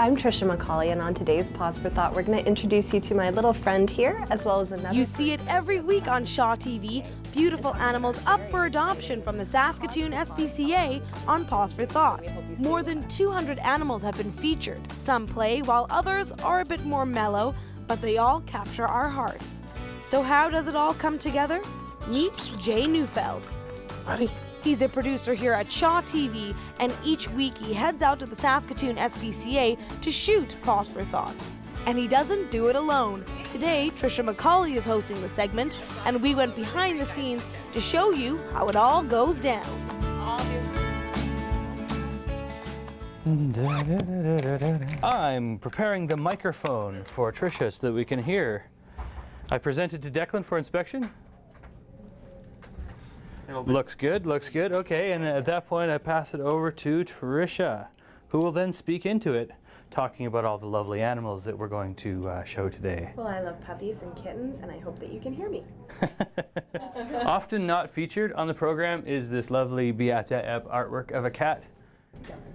I'm Trisha McCauley, and on today's Paws for Thought, we're going to introduce you to my little friend here, as well as another. You see it every week on Shaw TV, beautiful animals up for adoption from the Saskatoon SPCA on Paws for Thought. More than 200 animals have been featured. Some play, while others are a bit more mellow, but they all capture our hearts. So how does it all come together? Meet Jay Neufeld. Buddy. He's a producer here at Shaw TV, and each week he heads out to the Saskatoon SPCA to shoot Paws for Thought. And he doesn't do it alone. Today, Trisha McCauley is hosting the segment, and we went behind the scenes to show you how it all goes down. I'm preparing the microphone for Trisha so that we can hear. I present it to Declan for inspection. Looks good, looks good. Okay, and at that point I pass it over to Trisha, who will then speak into it, talking about all the lovely animals that we're going to show today. Well, I love puppies and kittens, and I hope that you can hear me. Often not featured on the program is this lovely Beata artwork of a cat.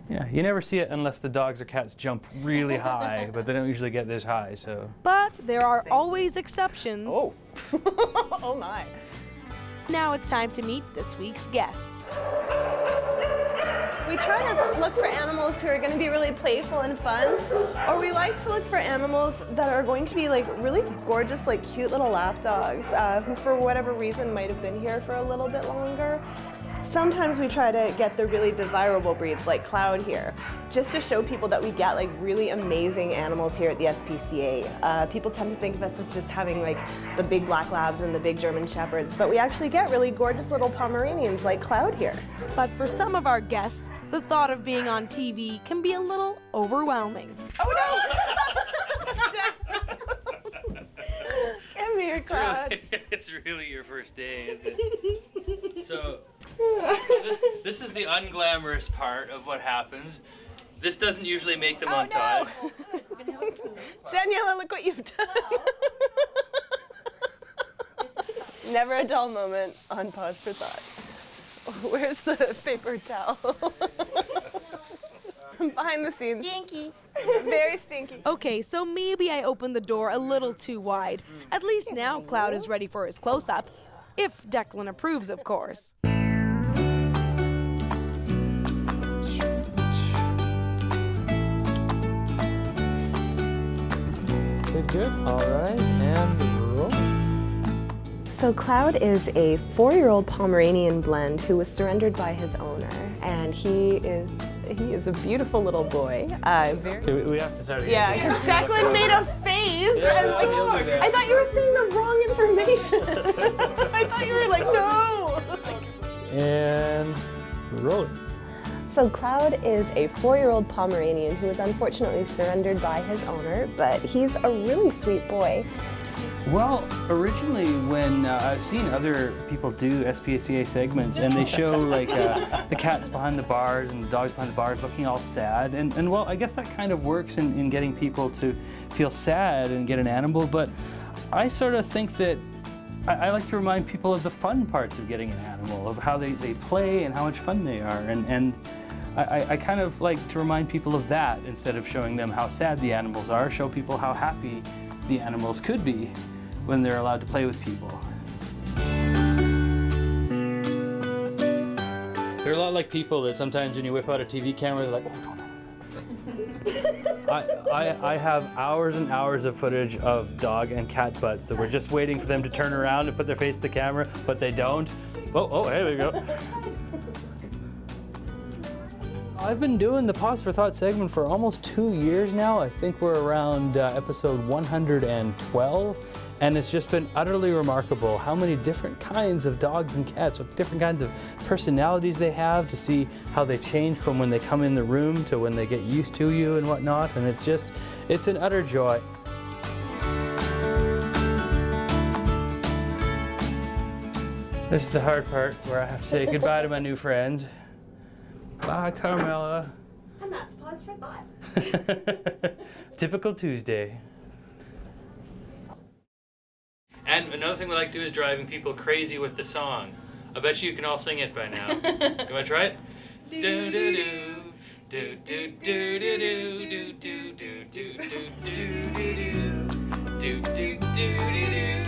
Yeah, you never see it unless the dogs or cats jump really high, but they don't usually get this high, so. But there are always exceptions. Oh, oh my. Now it's time to meet this week's guests. We try to look for animals who are going to be really playful and fun, or we like to look for animals that are going to be like really gorgeous, like cute little lap dogs, who for whatever reason might have been here for a little bit longer. Sometimes we try to get the really desirable breeds like Cloud here, just to show people that we get like really amazing animals here at the SPCA. People tend to think of us as just having like the big black labs and the big German shepherds, but we actually get really gorgeous little Pomeranians like Cloud here. But for some of our guests, the thought of being on TV can be a little overwhelming. Oh no! Come here, Cloud. It's really your first day, isn't it? So this is the unglamorous part of what happens. This doesn't usually make the montage. No. Daniela, look what you've done. Never a dull moment on Paws for Thought. Where's the paper towel? Behind the scenes. Stinky. Very stinky. Okay, so maybe I opened the door a little too wide. At least now Cloud is ready for his close-up. If Declan approves, of course. Good, all right, and roll. So Cloud is a 4-year-old Pomeranian blend who was surrendered by his owner, and he is a beautiful little boy. We have to start again. Yeah, because Declan made a face. Yeah, I'm like, I thought you were saying the wrong information. I thought you were like, no. And roll it. So Cloud is a 4-year-old Pomeranian who was unfortunately surrendered by his owner, but he's a really sweet boy. Well, originally when I've seen other people do SPCA segments and they show like the cats behind the bars and the dogs behind the bars looking all sad, and well, I guess that kind of works in getting people to feel sad and get an animal, but I sort of think that I like to remind people of the fun parts of getting an animal, of how they play and how much fun they are, and I kind of like to remind people of that instead of showing them how sad the animals are, show people how happy the animals could be when they're allowed to play with people. They're a lot like people that sometimes when you whip out a TV camera, they're like, oh, no. I have hours and hours of footage of dog and cat butts that we're just waiting for them to turn around and put their face to the camera, but they don't. Oh, there we go. I've been doing the Paws for Thought segment for almost 2 years now. I think we're around episode 112. And it's just been utterly remarkable how many different kinds of dogs and cats with different kinds of personalities they have, to see how they change from when they come in the room to when they get used to you and whatnot. And it's an utter joy. This is the hard part where I have to say goodbye to my new friends. Bye, Carmela. And that's Paws for Thought. Typical Tuesday. And another thing we like to do is driving people crazy with the song. I bet you can all sing it by now. You want to try it? Do do do Do do do do do do do do do do do do do do do do do.